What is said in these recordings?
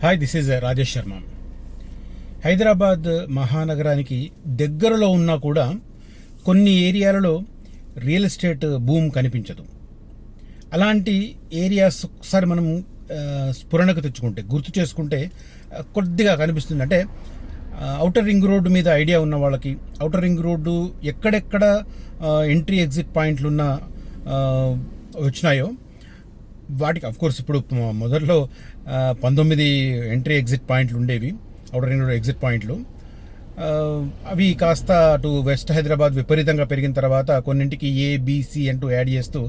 Hi, this is Rajesh Sharma. Hyderabad మహానగరానికి దగ్గరలో ఉన్నా కూడా కొన్ని ఏరియాలలో రియల్ ఎస్టేట్ బూమ్ కనిపించదు. అలాంటి ఏరియాస్ ఒకసారి మనం స్ఫురణకు తెచ్చుకుంటే, గుర్తు చేసుకుంటే కొద్దిగా కనిపిస్తుంది. అంటే ఔటర్ రింగ్ రోడ్డు మీద ఐడియా ఉన్న వాళ్ళకి, ఔటర్ రింగ్ రోడ్డు ఎక్కడెక్కడ ఎంట్రీ ఎగ్జిట్ పాయింట్లు ఉన్న వచ్చినాయో వాటికి అఫ్కోర్స్ ఇప్పుడు మొదట్లో 19 ఎంట్రీ ఎగ్జిట్ పాయింట్లు ఉండేవి, ఔటర్ రింగ్ రోడ్ ఎగ్జిట్ పాయింట్లు. అవి కాస్త అటు వెస్ట్ హైదరాబాద్ విపరీతంగా పెరిగిన తర్వాత కొన్నింటికి ఏబిసి అంటూ యాడ్ చేస్తూ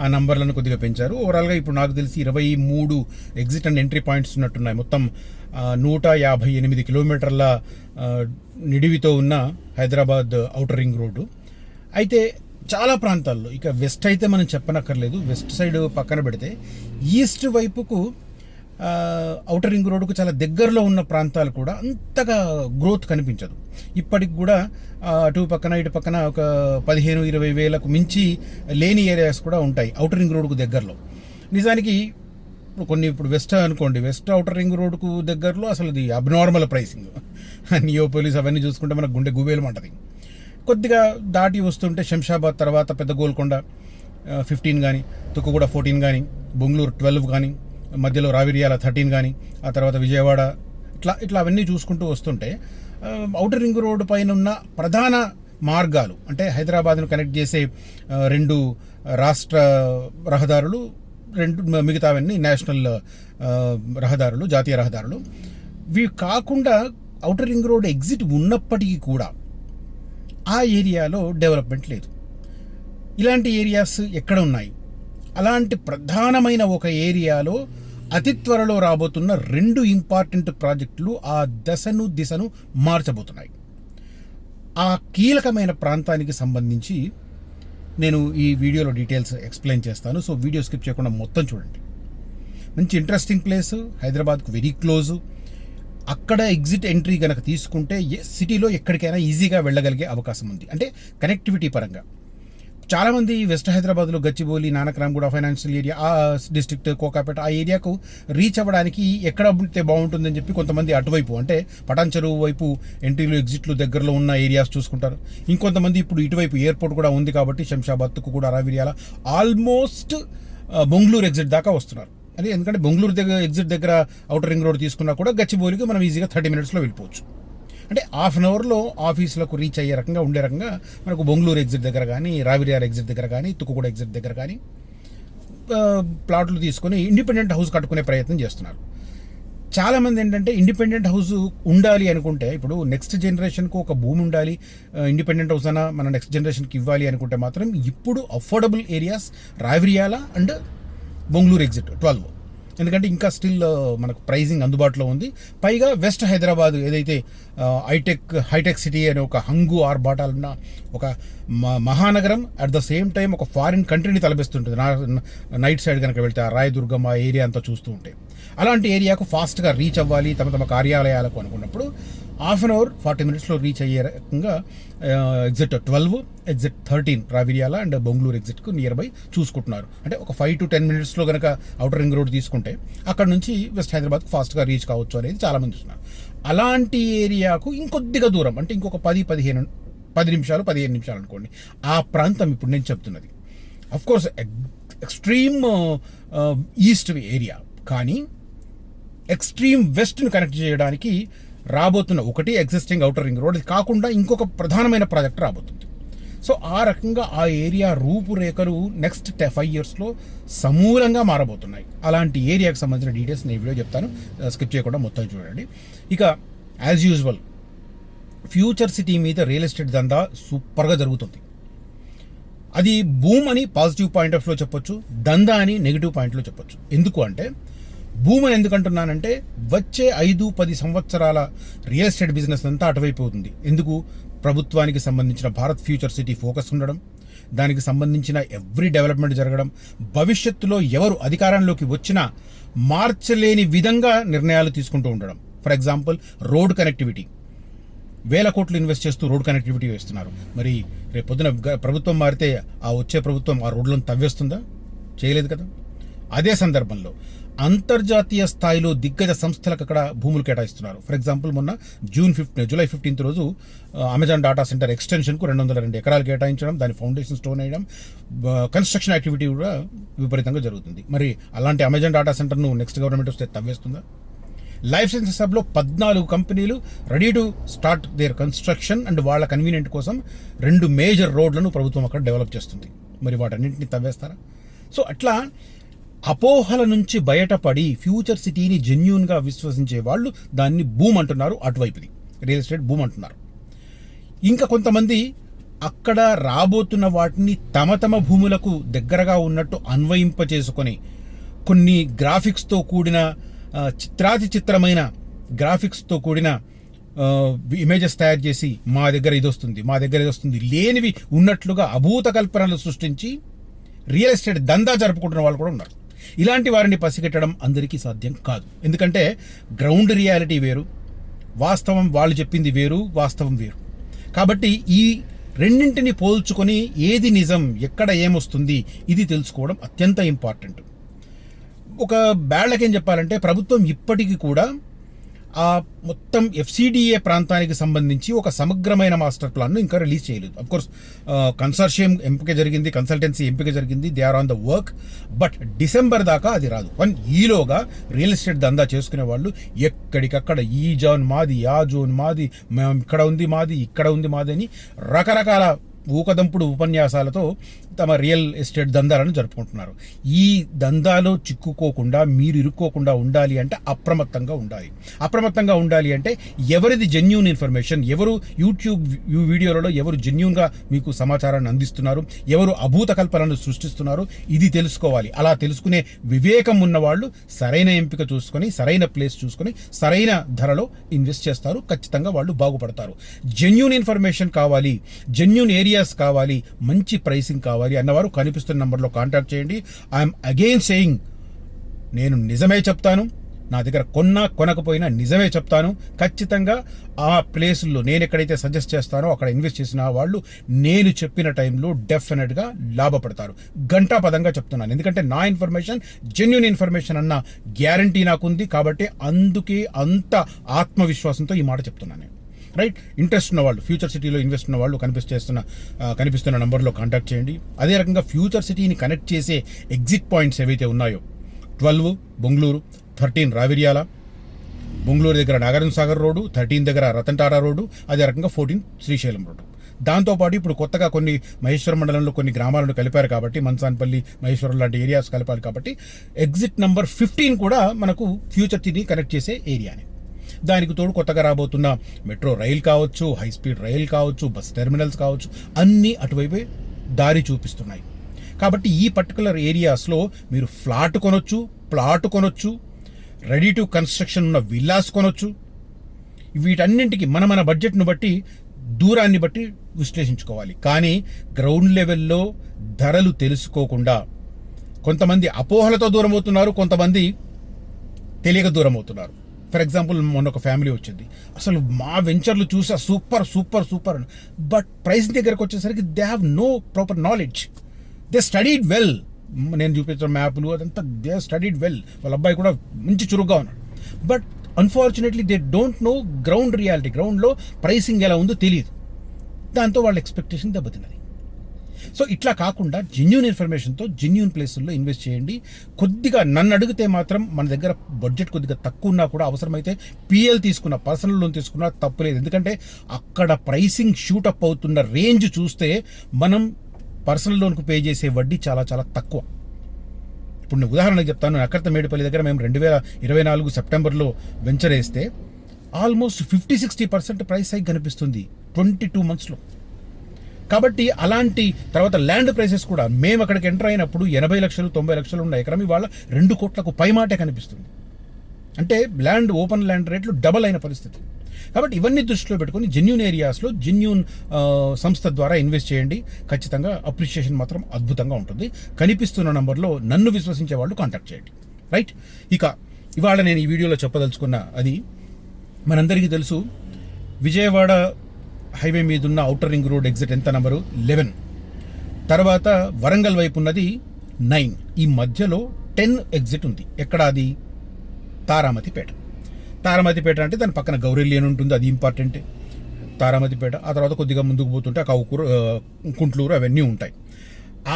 ఆ నంబర్లను కొద్దిగా పెంచారు. ఓవరాల్గా ఇప్పుడు నాకు తెలిసి 23 ఎగ్జిట్ అండ్ ఎంట్రీ పాయింట్స్ ఉన్నట్టున్నాయి. మొత్తం 158 కిలోమీటర్ల నిడివితో ఉన్న హైదరాబాద్ ఔటర్ రింగ్ రోడ్డు. అయితే చాలా ప్రాంతాల్లో, ఇక వెస్ట్ అయితే మనం చెప్పనక్కర్లేదు, వెస్ట్ సైడ్ పక్కన పెడితే ఈస్ట్ వైపుకు ఔటర్ రింగ్ రోడ్డుకు చాలా దగ్గరలో ఉన్న ప్రాంతాలు కూడా అంతగా గ్రోత్ కనిపించదు. ఇప్పటికి కూడా అటు పక్కన ఇటు పక్కన ఒక 15-20 వేలకు మించి లేని ఏరియాస్ కూడా ఉంటాయి ఔటర్ రింగ్ రోడ్డుకు దగ్గరలో. నిజానికి ఇప్పుడు వెస్ట్ అనుకోండి, వెస్ట్ ఔటర్ రింగ్ రోడ్డుకు దగ్గరలో అసలు ఇది అబ్నార్మల్ ప్రైసింగ్. నియోపోలిస్ అవన్నీ చూసుకుంటే మనకు గుండె గుబేలం అంటది. కొద్దిగా దాటి వస్తుంటే శంషాబాద్ తర్వాత పెద్ద గోల్కొండ 15 కానీ, తుక్కుగూడ 14 కానీ, బొంగళూరు 12 కానీ, మధ్యలో రావిర్యాల 13 కానీ, ఆ తర్వాత విజయవాడ, ఇట్లా అవన్నీ చూసుకుంటూ వస్తుంటే ఔటర్ రింగ్ రోడ్డు పైన ఉన్న ప్రధాన మార్గాలు, అంటే హైదరాబాద్ను కనెక్ట్ చేసే 2 రాష్ట్ర రహదారులు, 2 మిగతావన్నీ నేషనల్ రహదారులు, జాతీయ రహదారులు. ఇవి కాకుండా ఔటర్ రింగ్ రోడ్ ఎగ్జిట్ ఉన్నప్పటికీ కూడా ఆ ఏరియాలో డెవలప్మెంట్ లేదు. ఇలాంటి ఏరియాస్ ఎక్కడ ఉన్నాయి? అలాంటి ప్రధానమైన ఒక ఏరియాలో అతి త్వరలో రాబోతున్న 2 ఇంపార్టెంట్ ప్రాజెక్టులు ఆ దిశను మార్చబోతున్నాయి. ఆ కీలకమైన ప్రాంతానికి సంబంధించి నేను ఈ వీడియోలో డీటెయిల్స్ ఎక్స్ప్లెయిన్ చేస్తాను. సో వీడియో స్కిప్ చేయకుండా మొత్తం చూడండి. మంచి ఇంట్రెస్టింగ్ ప్లేస్, హైదరాబాద్కు వెరీ క్లోజు. అక్కడ ఎగ్జిట్ ఎంట్రీ కనుక తీసుకుంటే సిటీలో ఎక్కడికైనా ఈజీగా వెళ్ళగలిగే అవకాశం ఉంది. అంటే కనెక్టివిటీ పరంగా చాలామంది వెస్ట్ హైదరాబాద్లో గచ్చిబౌలి, నానక్రామ్గూడ ఫైనాన్షియల్ ఏరియా, ఆ డిస్ట్రిక్ట్, కోకాపేట, ఆ ఏరియాకు రీచ్ అవ్వడానికి ఎక్కడ ఉంటే బాగుంటుందని చెప్పి కొంతమంది అటువైపు, అంటే పటాన్ చెరువు వైపు ఎంట్రీలు ఎగ్జిట్లు దగ్గరలో ఉన్న ఏరియాస్ చూసుకుంటారు. ఇంకొంతమంది ఇప్పుడు ఇటువైపు ఎయిర్పోర్ట్ కూడా ఉంది కాబట్టి శంషాబాద్, తుక్కుగూడ, రావిర్యాల, ఆల్మోస్ట్ బొంగళూరు ఎగ్జిట్ దాకా వస్తున్నారు. అది ఎందుకంటే బొంగళూరు దగ్గర ఎగ్జిట్ దగ్గర ఔటర్ రింగ్ రోడ్ తీసుకున్నా కూడా గచ్చిబౌలికి మనం ఈజీగా 30 మినిట్స్లో వెళ్ళిపోవచ్చు. అంటే హాఫ్ అన్ అవర్లో ఆఫీసులకు రీచ్ అయ్యే రకంగా ఉండే రకంగా మనకు బొంగళూరు ఎగ్జిట్ దగ్గర కానీ, రావిర్యాల ఎగ్జిట్ దగ్గర కానీ, తుక్కుగూడ ఎగ్జిట్ దగ్గర కానీ ప్లాట్లు తీసుకొని ఇండిపెండెంట్ హౌస్ కట్టుకునే ప్రయత్నం చేస్తున్నారు. చాలామంది ఏంటంటే ఇండిపెండెంట్ హౌస్ ఉండాలి అనుకుంటే, ఇప్పుడు నెక్స్ట్ జనరేషన్కు ఒక భూమి ఉండాలి, ఇండిపెండెంట్ హౌస్ అయినా మన నెక్స్ట్ జనరేషన్కి ఇవ్వాలి అనుకుంటే మాత్రం ఇప్పుడు affordable areas Raviryal and Bengaluru exit 12. ఎందుకంటే ఇంకా స్టిల్ మనకు ప్రైజింగ్ అందుబాటులో ఉంది. పైగా వెస్ట్ హైదరాబాద్ ఏదైతే హైటెక్ సిటీ అనే ఒక హంగు ఆర్భాటాలున్న ఒక మహానగరం, అట్ ద సేమ్ టైం ఒక ఫారిన్ కంట్రీని తలపిస్తుంటుంది నైట్ సైడ్ కనుక వెళ్తే, ఆ రాయదుర్గం ఆ ఏరియా అంతా చూస్తూ ఉంటే. అలాంటి ఏరియాకు ఫాస్ట్గా రీచ్ అవ్వాలి తమ కార్యాలయాలకు అనుకున్నప్పుడు హాఫ్ అన్ అవర్ 40 మినిట్స్లో రీచ్ అయ్యే రకంగా exit 12, exit 13 Raviryala and Bongaluru ఎగ్జిట్కు నియర్ బై చూసుకుంటున్నారు. అంటే ఒక 5 to 10 మినిట్స్లో కనుక ఔటర్ రింగ్ రోడ్ తీసుకుంటే అక్కడ నుంచి వెస్ట్ హైదరాబాద్కు ఫాస్ట్గా రీచ్ కావచ్చు అనేది చాలామంది చూస్తున్నారు. అలాంటి ఏరియాకు ఇంకొద్దిగా దూరం, అంటే ఇంకొక 10 నిమిషాలు 15 నిమిషాలు అనుకోండి, ఆ ప్రాంతం ఇప్పుడు నేను చెప్తున్నది. అఫ్కోర్స్ ఎక్స్ట్రీమ్ ఈస్ట్ ఏరియా, కానీ ఎక్స్ట్రీమ్ వెస్ట్ను కనెక్ట్ చేయడానికి రాబోతున్న ఒకటి ఎగ్జిస్టింగ్ ఔటర్ రింగ్ రోడ్ కాకుండా ఇంకొక ప్రధానమైన ప్రాజెక్ట్ రాబోతుంది. సో ఆ రకంగా ఆ ఏరియా రూపురేఖలు నెక్స్ట్ 5 ఇయర్స్లో సమూలంగా మారబోతున్నాయి. అలాంటి ఏరియాకి సంబంధించిన డీటెయిల్స్ నేను వీడియో చెప్తాను, స్కిప్ చేయకుండా మొత్తం చూడండి. ఇక యాజ్ యూజువల్ ఫ్యూచర్ సిటీ మీద రియల్ ఎస్టేట్ దందా సూపర్గా జరుగుతుంది. అది బూమ్ అని పాజిటివ్ పాయింట్ ఆఫ్ లో చెప్పొచ్చు, దందా అని నెగిటివ్ పాయింట్లో చెప్పొచ్చు. ఎందుకు అంటే, భూమి అని ఎందుకంటున్నానంటే వచ్చే 5-10 సంవత్సరాల రియల్ ఎస్టేట్ బిజినెస్ అంతా అటువైపు అవుతుంది. ఎందుకు? ప్రభుత్వానికి సంబంధించిన భారత్ ఫ్యూచర్ సిటీ ఫోకస్ ఉండడం, దానికి సంబంధించిన ఎవ్రీ డెవలప్మెంట్ జరగడం, భవిష్యత్తులో ఎవరు అధికారంలోకి వచ్చినా మార్చలేని విధంగా నిర్ణయాలు తీసుకుంటూ ఉండడం. ఫర్ ఎగ్జాంపుల్ రోడ్ కనెక్టివిటీ, 1000 కోట్లు ఇన్వెస్ట్ చేస్తూ రోడ్ కనెక్టివిటీ వేస్తున్నారు. మరి రేపు పొద్దున ప్రభుత్వం మారితే ఆ వచ్చే ప్రభుత్వం ఆ రోడ్లను తవ్వేస్తుందా? చేయలేదు కదా. అదే సందర్భంలో అంతర్జాతీయ స్థాయిలో దిగ్గజ సంస్థలకు అక్కడ భూములు కేటాయిస్తున్నారు. ఫర్ ఎగ్జాంపుల్ మొన్న జూలై 15 రోజు అమెజాన్ డాటా సెంటర్ ఎక్స్టెన్షన్కు 202 ఎకరాలు కేటాయించడం, దాని ఫౌండేషన్ స్టోన్ వేయడం, కన్స్ట్రక్షన్ యాక్టివిటీ కూడా విపరీతంగా జరుగుతుంది. మరి అలాంటి అమెజాన్ డాటా సెంటర్ను నెక్స్ట్ గవర్నమెంట్ వస్తే తవ్వేస్తుందా? లైఫ్ సైన్సెస్ హబ్లో 14 కంపెనీలు ready to start their construction and వాళ్ళ కన్వీనియంట్ కోసం 2 మేజర్ రోడ్లను ప్రభుత్వం అక్కడ డెవలప్ చేస్తుంది. మరి వాటన్నింటినీ తవ్వేస్తారా? సో అట్లా అపోహల నుంచి బయటపడి ఫ్యూచర్ సిటీని జెన్యూన్గా విశ్వసించే వాళ్ళు దాన్ని బూమ్ అంటున్నారు. అటువైపుది రియల్ ఎస్టేట్ బూమ్ అంటున్నారు. ఇంకా కొంతమంది అక్కడ రాబోతున్న వాటిని తమ భూములకు దగ్గరగా ఉన్నట్టు అన్వయింపచేసుకొని కొన్ని గ్రాఫిక్స్తో కూడిన చిత్రమైన గ్రాఫిక్స్తో కూడిన ఇమేజెస్ తయారు చేసి మా దగ్గర ఇది వస్తుంది లేనివి ఉన్నట్లుగా అభూత కల్పనలు సృష్టించి రియల్ ఎస్టేట్ దందా జరుపుకుంటున్న వాళ్ళు కూడా ఉన్నారు. ఇలాంటి వారిని పసిగట్టడం అందరికీ సాధ్యం కాదు. ఎందుకంటే గ్రౌండ్ రియాలిటీ వేరు, వాస్తవం వాళ్ళు చెప్పింది వేరు, వాస్తవం వేరు. కాబట్టి ఈ రెండింటిని పోల్చుకొని ఏది నిజం, ఎక్కడ ఏమొస్తుంది, ఇది తెలుసుకోవడం అత్యంత ఇంపార్టెంట్. ఒక బ్యాడ్లకేం చెప్పాలంటే ప్రభుత్వం ఇప్పటికీ కూడా ఆ మొత్తం FCDA ప్రాంతానికి సంబంధించి ఒక సమగ్రమైన మాస్టర్ ప్లాన్ను ఇంకా రిలీజ్ చేయలేదు. అఫ్కోర్స్ కన్సార్షియం ఎంపిక జరిగింది, కన్సల్టెన్సీ ఎంపిక జరిగింది, they are on the work. But December దాకా అది రాదు. ఈలోగా రియల్ ఎస్టేట్ దందా చేసుకునే వాళ్ళు ఎక్కడికక్కడ ఈ జోన్ మాది, ఆ జోన్ మాది, ఇక్కడ ఉంది మాది అని రకరకాల ఊకదంపుడు ఉపన్యాసాలతో తమ రియల్ ఎస్టేట్ దందాలను జరుపుకుంటున్నారు. ఈ దందాలో చిక్కుకోకుండా మీరు ఇరుక్కోకుండా ఉండాలి అంటే అప్రమత్తంగా ఉండాలి అంటే ఎవరిది జెన్యూన్ ఇన్ఫర్మేషన్, ఎవరు యూట్యూబ్ వీడియోలలో ఎవరు జెన్యూన్గా మీకు సమాచారాన్ని అందిస్తున్నారు, ఎవరు అభూత కల్పనను సృష్టిస్తున్నారు, ఇది తెలుసుకోవాలి. అలా తెలుసుకునే వివేకం ఉన్నవాళ్ళు సరైన ఎంపిక చూసుకొని, సరైన ప్లేస్ చూసుకొని, సరైన ధరలో ఇన్వెస్ట్ చేస్తారు. ఖచ్చితంగా వాళ్ళు బాగుపడతారు. జెన్యూన్ ఇన్ఫర్మేషన్ కావాలి, జెన్యూన్ ఏరియాస్ కావాలి, మంచి ప్రైసింగ్ కావాలి అన్నవారు కనిపిస్తున్న నంబర్లో కాంటాక్ట్ చేయండి. ఐఎమ్ అగైన్ సేయింగ్, నేను నిజమే చెప్తాను, నా దగ్గర కొనకపోయినా నిజమే చెప్తాను. ఖచ్చితంగా ఆ ప్లేసుల్లో నేను ఎక్కడైతే సజెస్ట్ చేస్తానో అక్కడ ఇన్వెస్ట్ చేసిన వాళ్ళు నేను చెప్పిన టైంలో డెఫినెట్గా లాభపడతారు. గంటాపదంగా చెప్తున్నాను. ఎందుకంటే నా ఇన్ఫర్మేషన్ జెన్యూన్ ఇన్ఫర్మేషన్ అన్న గ్యారంటీ నాకుంది. కాబట్టి అందుకే అంత ఆత్మవిశ్వాసంతో ఈ మాట చెప్తున్నాను. రైట్, ఇంట్రెస్ట్ ఉన్న వాళ్ళు, ఫ్యూచర్ సిటీలో ఇన్వెస్ట్ ఉన్న వాళ్ళు కనిపిస్తున్న నంబర్లో కాంటాక్ట్ చేయండి. అదే రకంగా ఫ్యూచర్ సిటీని కనెక్ట్ చేసే ఎగ్జిట్ పాయింట్స్ ఏవైతే ఉన్నాయో 12 బొంగళూరు, 13 రావిర్యాల, బొంగళూరు దగ్గర నాగార్జున సాగర్ రోడ్డు, 13 దగ్గర రతన్ టాటా రోడ్డు, అదే రకంగా 14 శ్రీశైలం రోడ్డు. దాంతోపాటు ఇప్పుడు కొత్తగా కొన్ని మహేశ్వరం మండలంలో కొన్ని గ్రామాలను కలిపారు కాబట్టి, మన్సాన్పల్లి, మహేశ్వరం లాంటి ఏరియాస్ కలిపాలి కాబట్టి ఎగ్జిట్ నంబర్ 15 కూడా మనకు ఫ్యూచర్ సిటీని కనెక్ట్ చేసే ఏరియానే. దానికి తోడు కొత్తగా రాబోతున్న మెట్రో రైల్ కావచ్చు, హై స్పీడ్ రైల్ కావచ్చు, బస్ టెర్మినల్స్ కావచ్చు, అన్నీ అటువైపే దారి చూపిస్తున్నాయి. కాబట్టి ఈ పర్టికులర్ ఏరియాస్లో మీరు ప్లాట్ కొనొచ్చు, రెడీ టు కన్స్ట్రక్షన్ ఉన్న విల్లాస్ కొనొచ్చు. వీటన్నింటికి మన బడ్జెట్ను బట్టి, దూరాన్ని బట్టి విశ్లేషించుకోవాలి. కానీ గ్రౌండ్ లెవెల్లో ధరలు తెలుసుకోకుండా కొంతమంది అపోహలతో దూరం అవుతున్నారు, కొంతమంది తెలియక దూరం అవుతున్నారు. ఫర్ ఎగ్జాంపుల్ మొన్న ఒక ఫ్యామిలీ వచ్చింది, అసలు మా వెంచర్లు చూసా సూపర్ అని. బట్ ప్రైస్ దగ్గరకు వచ్చేసరికి they have no proper knowledge. They studied well. నేను చూపించిన మ్యాప్లు అదంతా దే స్టడీడ్ వెల్. వాళ్ళ అబ్బాయి కూడా మంచి చురుగ్గా ఉన్నాడు. But unfortunately they don't know ground reality. గ్రౌండ్లో ప్రైసింగ్ ఎలా ఉందో తెలియదు. దాంతో వాళ్ళ ఎక్స్పెక్టేషన్ దెబ్బతిన్నది. సో ఇట్లా కాకుండా జెన్యూన్ ఇన్ఫర్మేషన్తో జెన్యూన్ ప్లేసుల్లో ఇన్వెస్ట్ చేయండి. కొద్దిగా నన్ను అడిగితే మాత్రం మన దగ్గర బడ్జెట్ కొద్దిగా తక్కువ ఉన్నా కూడా అవసరమైతే PL తీసుకున్న, పర్సనల్ లోన్ తీసుకున్నా తప్పులేదు. ఎందుకంటే అక్కడ ప్రైసింగ్ షూటప్ అవుతున్న రేంజ్ చూస్తే మనం పర్సనల్ లోన్కు పే చేసే వడ్డీ చాలా చాలా తక్కువ. ఇప్పుడు నేను ఉదాహరణకు చెప్తాను. అక్కర్త మేడిపల్లి దగ్గర మేము 2024 సెప్టెంబర్లో వెంచర్ వేస్తే ఆల్మోస్ట్ 50-60% ప్రైస్ హైక్ కనిపిస్తుంది 22 monthsలో. కాబట్టి అలాంటి తర్వాత ల్యాండ్ ప్రైసెస్ కూడా మేము అక్కడికి ఎంటర్ అయినప్పుడు 80 లక్షలు 90 లక్షలు ఉన్న ఎకరం ఇవాళ 2 కోట్లకు పైమాటే కనిపిస్తుంది. అంటే ఓపెన్ ల్యాండ్ రేట్లు డబల్ అయిన పరిస్థితి. కాబట్టి ఇవన్నీ దృష్టిలో పెట్టుకొని జెన్యూన్ ఏరియాస్లో జెన్యూన్ సంస్థ ద్వారా ఇన్వెస్ట్ చేయండి. ఖచ్చితంగా అప్రిషియేషన్ మాత్రం అద్భుతంగా ఉంటుంది. కనిపిస్తున్న నంబర్లో నన్ను విశ్వసించే వాళ్ళు కాంటాక్ట్ చేయండి. రైట్, ఇక ఇవాళ నేను ఈ వీడియోలో చెప్పదలుచుకున్న అది మనందరికీ తెలుసు, విజయవాడ హైవే మీద ఉన్న ఔటర్ రింగ్ రోడ్ ఎగ్జిట్ ఎంత నంబరు 11, తర్వాత వరంగల్ వైపు ఉన్నది 9. ఈ మధ్యలో 10 ఎగ్జిట్ ఉంది. ఎక్కడ అది? తారామతిపేట. తారామతిపేట అంటే దాని పక్కన గౌరెల్లి అని ఉంటుంది, అది ఇంపార్టెంట్. తారామతిపేట, ఆ తర్వాత కొద్దిగా ముందుకు పోతుంటే కౌకూరు, కుంట్లూరు అవన్నీ ఉంటాయి.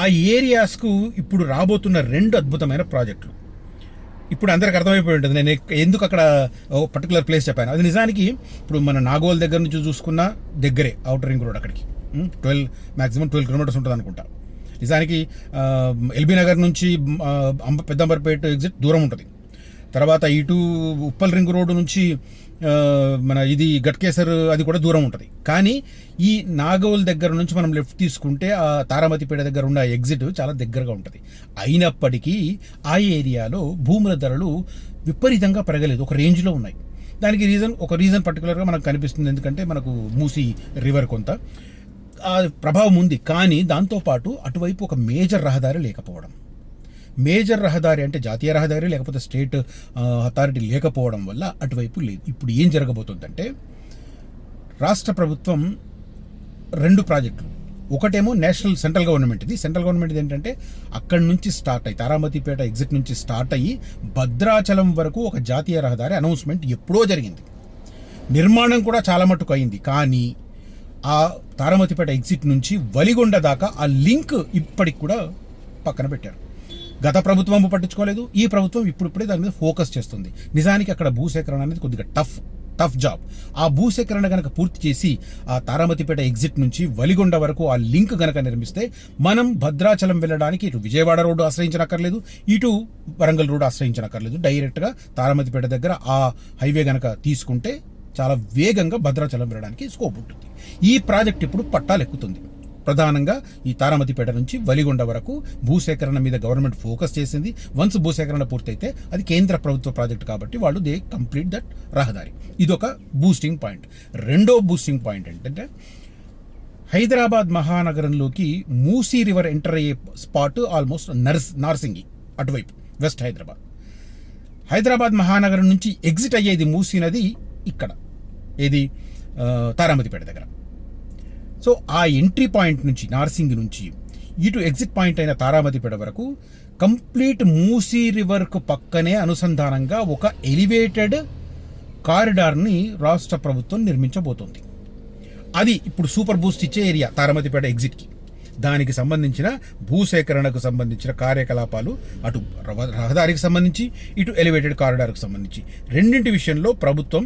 ఆ ఏరియాస్కు ఇప్పుడు రాబోతున్న 2 అద్భుతమైన ప్రాజెక్టులు. ఇప్పుడు అందరికి అర్థమైపోయి ఉంటుంది నేను ఎందుకు అక్కడ పర్టికులర్ ప్లేస్ చెప్పాను. అది నిజానికి ఇప్పుడు మన నాగోల్ దగ్గర నుంచి చూసుకున్న దగ్గరే, అవుటర్ రింగ్ రోడ్ అక్కడికి మ్యాక్సిమం 12 కిలోమీటర్స్ ఉంటుంది అనుకుంటా. నిజానికి ఎల్బీ నగర్ నుంచి పెద్దంబర్పేట ఎగ్జిట్ దూరం ఉంటుంది. తర్వాత ఇటు ఉప్పల్ రింగ్ రోడ్డు నుంచి మన ఇది గట్కేసర్ అది కూడా దూరం ఉంటుంది. కానీ ఈ నాగోల్ దగ్గర నుంచి మనం లెఫ్ట్ తీసుకుంటే ఆ తారామతిపేట దగ్గర ఉన్న ఎగ్జిట్ చాలా దగ్గరగా ఉంటుంది. అయినప్పటికీ ఆ ఏరియాలో భూముల ధరలు విపరీతంగా పెరగలేదు, ఒక రేంజ్లో ఉన్నాయి. దానికి ఒక రీజన్ పర్టికులర్గా మనకు కనిపిస్తుంది. ఎందుకంటే మనకు మూసీ రివర్ కొంత ఆ ప్రభావం ఉంది. కానీ దాంతోపాటు అటువైపు ఒక మేజర్ రహదారి లేకపోవడం, మేజర్ రహదారి అంటే జాతీయ రహదారి లేకపోతే స్టేట్ అథారిటీ లేకపోవడం వల్ల అటువైపు లేదు. ఇప్పుడు ఏం జరగబోతుందంటే రాష్ట్ర ప్రభుత్వం 2 ప్రాజెక్టులు, ఒకటేమో నేషనల్ సెంట్రల్ గవర్నమెంట్, ఇది సెంట్రల్ గవర్నమెంట్ ఏంటంటే అక్కడి నుంచి స్టార్ట్ అయ్యి తారామతిపేట ఎగ్జిట్ నుంచి స్టార్ట్ అయ్యి భద్రాచలం వరకు ఒక జాతీయ రహదారి అనౌన్స్మెంట్ ఎప్పుడో జరిగింది. నిర్మాణం కూడా చాలా మట్టుకు అయింది. కానీ ఆ తారామతిపేట ఎగ్జిట్ నుంచి వలిగొండ దాకా ఆ లింక్ ఇప్పటికి కూడా పక్కన పెట్టారు. గత ప్రభుత్వం పట్టించుకోలేదు, ఈ ప్రభుత్వం ఇప్పుడిప్పుడే దాని మీద ఫోకస్ చేస్తుంది. నిజానికి అక్కడ భూసేకరణ అనేది కొద్దిగా టఫ్ జాబ్. ఆ భూసేకరణ గనక పూర్తి చేసి ఆ తారామతిపేట ఎగ్జిట్ నుంచి వలిగొండ వరకు ఆ లింక్ గనక నిర్మిస్తే మనం భద్రాచలం వెళ్ళడానికి ఇటు విజయవాడ రోడ్డు ఆశ్రయించనక్కర్లేదు, ఇటు వరంగల్ రోడ్డు ఆశ్రయించనక్కర్లేదు. డైరెక్ట్గా తారామతిపేట దగ్గర ఆ హైవే గనక తీసుకుంటే చాలా వేగంగా భద్రాచలం వెళ్ళడానికి స్కోప్ ఉంటుంది. ఈ ప్రాజెక్ట్ ఇప్పుడు పట్టాలెక్కుతుంది. ప్రధానంగా ఈ తారామతిపేట నుంచి వలిగొండ వరకు భూసేకరణ మీద గవర్నమెంట్ ఫోకస్ చేసింది. వన్స్ భూసేకరణ పూర్తయితే అది కేంద్ర ప్రభుత్వ ప్రాజెక్ట్ కాబట్టి వాళ్ళు దే కంప్లీట్ దట్ రహదారి. ఇదొక బూస్టింగ్ పాయింట్. రెండో బూస్టింగ్ పాయింట్ ఏంటంటే హైదరాబాద్ మహానగరంలోకి మూసీ రివర్ ఎంటర్ అయ్యే స్పాట్ ఆల్మోస్ట్ నార్సింగి అటువైపు వెస్ట్ హైదరాబాద్ మహానగరం నుంచి ఎగ్జిట్ అయ్యేది మూసీ నది ఇక్కడ, ఏది తారామతిపేట దగ్గర. సో ఆ ఎంట్రీ పాయింట్ నుంచి నార్సింగి నుంచి ఇటు ఎగ్జిట్ పాయింట్ అయిన తారామతిపేట వరకు కంప్లీట్ మూసీ రివర్కు పక్కనే అనుసంధానంగా ఒక ఎలివేటెడ్ కారిడార్ని రాష్ట్ర ప్రభుత్వం నిర్మించబోతోంది. అది ఇప్పుడు సూపర్ బూస్ట్ ఇచ్చే ఏరియా తారామతిపేట ఎగ్జిట్కి. దానికి సంబంధించిన భూసేకరణకు సంబంధించిన కార్యకలాపాలు అటు రహదారికి సంబంధించి ఇటు ఎలివేటెడ్ కారిడార్కు సంబంధించి రెండింటి విషయంలో ప్రభుత్వం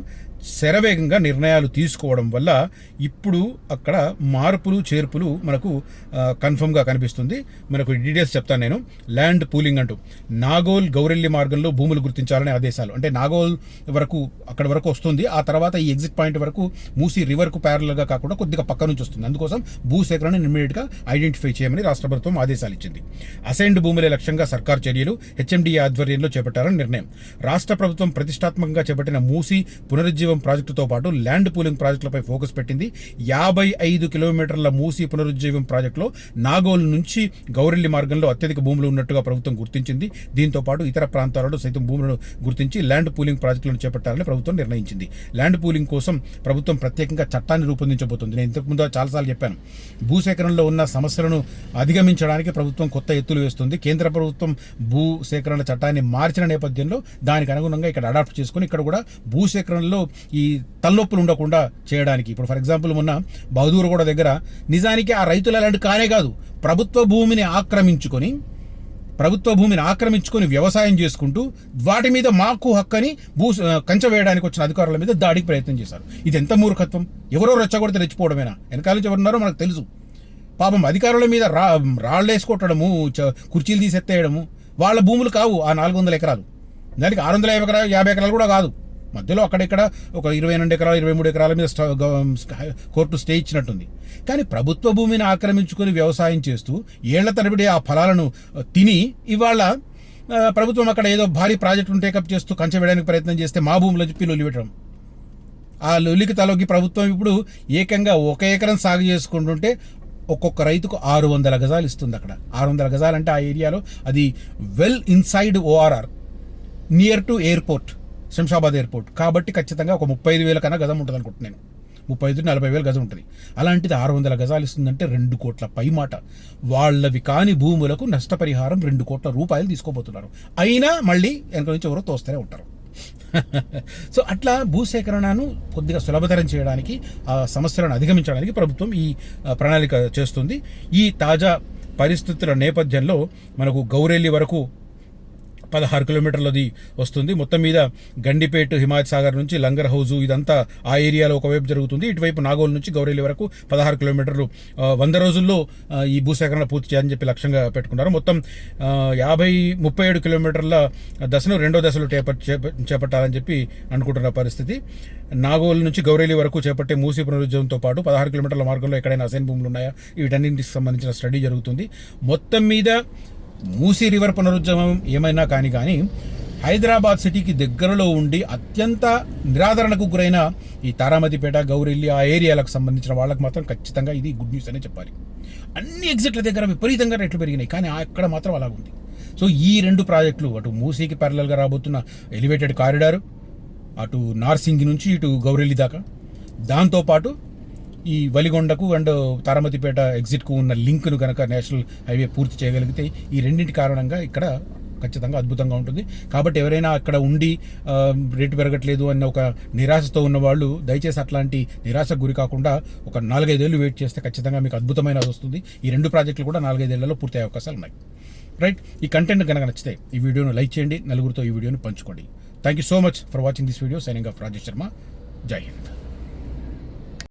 శరవేగంగా నిర్ణయాలు తీసుకోవడం వల్ల ఇప్పుడు అక్కడ మార్పులు చేర్పులు మనకు కన్ఫర్మ్గా కనిపిస్తుంది. మనకు డీటెయిల్స్ చెప్తాను నేను. ల్యాండ్ పూలింగ్ అంటూ నాగోల్ గౌరెల్లి మార్గంలో భూములు గుర్తించాలనే ఆదేశాలు. అంటే నాగోల్ వరకు అక్కడ వరకు వస్తుంది, ఆ తర్వాత ఈ ఎగ్జిట్ పాయింట్ వరకు మూసీ రివర్కు ప్యారలల్గా కాకుండా కొద్దిగా పక్క నుంచి వస్తుంది. అందుకోసం భూసేకరణ ఇమ్మీడియట్గా ఐడెంటిఫై చేయమని రాష్ట్ర ప్రభుత్వం ఆదేశాలు ఇచ్చింది. అసైన్డ్ భూములే లక్ష్యంగా సర్కార్ చర్యలు హెచ్ఎండిఏ ఆధ్వర్యంలో చేపట్టారని నిర్ణయం. రాష్ట్ర ప్రభుత్వం ప్రతిష్టాత్మకంగా చేపట్టిన మూసీ పునరుజ్జీవం ప్రాజెక్టుతో పాటు ల్యాండ్ పూలింగ్ ప్రాజెక్టులపై ఫోకస్ పెట్టింది. 55 కిలోమీటర్ల మూసీ పునరుజ్జీవం ప్రాజెక్టులో నాగోల్ నుంచి గౌరెల్లి మార్గంలో అత్యధిక భూములు ఉన్నట్టుగా ప్రభుత్వం గుర్తించింది. దీంతో పాటు ఇతర ప్రాంతాలలో సైతం భూములను గుర్తించి ల్యాండ్ పూలింగ్ ప్రాజెక్టులను చేపట్టాలని ప్రభుత్వం నిర్ణయించింది. ల్యాండ్ పూలింగ్ కోసం ప్రభుత్వం ప్రత్యేకంగా చట్టాన్ని రూపొందించబోతుంది. నేను ఇంతకుముందు చాలాసార్లు చెప్పాను, భూసేకరణలో ఉన్న సమస్యలను అధిగమించడానికి ప్రభుత్వం కొత్త ఎత్తులు వేస్తుంది. కేంద్ర ప్రభుత్వం భూసేకరణ చట్టాన్ని మార్చిన నేపథ్యంలో దానికి అనుగుణంగా ఇక్కడ అడాప్ట్ చేసుకుని ఇక్కడ కూడా భూసేకరణలో ఈ తలనొప్పులు ఉండకుండా చేయడానికి. ఇప్పుడు ఫర్ ఎగ్జాంపుల్ మొన్న బహదూర్గూడ దగ్గర నిజానికి ఆ రైతులు అలాంటి కానే కాదు, ప్రభుత్వ భూమిని ఆక్రమించుకొని వ్యవసాయం చేసుకుంటూ వాటి మీద మాకు హక్కని కంచె వేయడానికి వచ్చిన అధికారుల మీద దాడికి ప్రయత్నం చేశారు. ఇది ఎంత మూర్ఖత్వం! ఎవరో రెచ్చగొడితే రెచ్చిపోవడమేనా? వెనకాల నుంచి ఎవరున్నారో మనకు తెలుసు. పాపం అధికారుల మీద రాళ్ళేసుకొట్టడము, కుర్చీలు తీసెత్తేయడము. వాళ్ళ భూములు కావు ఆ 400 ఎకరాలు, దానికి 650 ఎకరాలు కూడా కాదు. మధ్యలో అక్కడెక్కడ ఒక 22 ఎకరాలు 23 ఎకరాల మీద కోర్టు స్టే ఇచ్చినట్టుంది. కానీ ప్రభుత్వ భూమిని ఆక్రమించుకొని వ్యవసాయం చేస్తూ ఏళ్ల తరబడి ఆ ఫలాలను తిని ఇవాళ ప్రభుత్వం అక్కడ ఏదో భారీ ప్రాజెక్టును టేకప్ చేస్తూ కంచె వేయడానికి ప్రయత్నం చేస్తే మా భూములో చెప్పి లొల్లి పెట్టడం. ఆ లొల్లికి తలొగ్గి ప్రభుత్వం ఇప్పుడు ఏకంగా 1 ఎకరం సాగు చేసుకుంటుంటే ఒక్కొక్క రైతుకు 600 గజాలు ఇస్తుంది. అక్కడ 600 గజాలు అంటే ఆ ఏరియాలో అది well inside ORR, near to airport, Shamshabad airport. కాబట్టి ఖచ్చితంగా ఒక 35,000 కన్నా గజం ఉంటుంది అనుకుంటున్నాను. 35-40 వేల గజం ఉంటుంది. అలాంటిది 600 గజాలు ఇస్తుందంటే 2 కోట్ల పై మాట. వాళ్ళవి కాని భూములకు నష్టపరిహారం 2 కోట్ల రూపాయలు తీసుకోబోతున్నారు. అయినా మళ్ళీ వెనక నుంచి ఎవరో తోస్తూనే ఉంటారు. సో అట్లా భూసేకరణను కొద్దిగా సులభతరం చేయడానికి, ఆ సమస్యలను అధిగమించడానికి ప్రభుత్వం ఈ ప్రణాళిక చేస్తుంది. ఈ తాజా పరిస్థితుల నేపథ్యంలో మనకు గౌరెల్లి వరకు 16 కిలోమీటర్లది వస్తుంది. మొత్తం మీద గండిపేట, హిమాయత్ సాగర్ నుంచి లంగర్ హౌజు ఇదంతా ఆ ఏరియాలో ఒకవైపు జరుగుతుంది. ఇటువైపు నాగోల్ నుంచి గౌరెల్లి వరకు 16 కిలోమీటర్లు 100 రోజుల్లో ఈ భూసేకరణ పూర్తి చేయాలని చెప్పి లక్ష్యంగా పెట్టుకున్నారు. మొత్తం 37 కిలోమీటర్ల దశను 2వ దశలో చేపట్టాలని చెప్పి అనుకుంటున్న పరిస్థితి. నాగోల్ నుంచి గౌరెల్లి వరకు చేపట్టే మూసీ పునరుజ్జీవంతో పాటు 16 కిలోమీటర్ల మార్గంలో ఎక్కడైనా అసైన్ భూములు ఉన్నాయా, వీటన్నింటికి సంబంధించిన స్టడీ జరుగుతుంది. మొత్తం మీద మూసీ రివర్ పునరుజ్జీవం ఏమైనా కానీ హైదరాబాద్ సిటీకి దగ్గరలో ఉండి అత్యంత నిరాదరణకు గురైన ఈ తారామతిపేట, గౌరెల్లి ఆ ఏరియాలకు సంబంధించిన వాళ్ళకి మాత్రం ఖచ్చితంగా ఇది గుడ్ న్యూస్ అనే చెప్పాలి. అన్ని ఎగ్జిట్ల దగ్గర విపరీతంగా రేట్లు పెరిగినాయి, కానీ అక్కడ మాత్రం అలాగుంది. సో ఈ 2 ప్రాజెక్టులు, అటు మూసీకి ప్యారలల్గా రాబోతున్న ఎలివేటెడ్ కారిడార్, అటు నార్సింగి నుంచి ఇటు గౌరెల్లి దాకా, దాంతోపాటు ఈ వలిగొండకు అండ్ తారామతిపేట ఎగ్జిట్కు ఉన్న లింక్ను కనుక నేషనల్ హైవే పూర్తి చేయగలిగితే ఈ రెండింటి కారణంగా ఇక్కడ ఖచ్చితంగా అద్భుతంగా ఉంటుంది. కాబట్టి ఎవరైనా అక్కడ ఉండి రేటు పెరగట్లేదు అన్న ఒక నిరాశతో ఉన్న వాళ్ళు దయచేసి అట్లాంటి నిరాశకు గురి కాకుండా ఒక 4-5 ఏళ్ళు వెయిట్ చేస్తే ఖచ్చితంగా మీకు అద్భుతమైనది వస్తుంది. ఈ 2 ప్రాజెక్టులు కూడా 4-5 ఏళ్లలో పూర్తయ్యే అవకాశాలు ఉన్నాయి. రైట్, ఈ కంటెంట్ కనుక నచ్చితే ఈ వీడియోను లైక్ చేయండి, నలుగురితో ఈ వీడియోని పంచుకోండి. Thank you so much for watching this video. Signing off Rajesh Sharma. జై హింద్.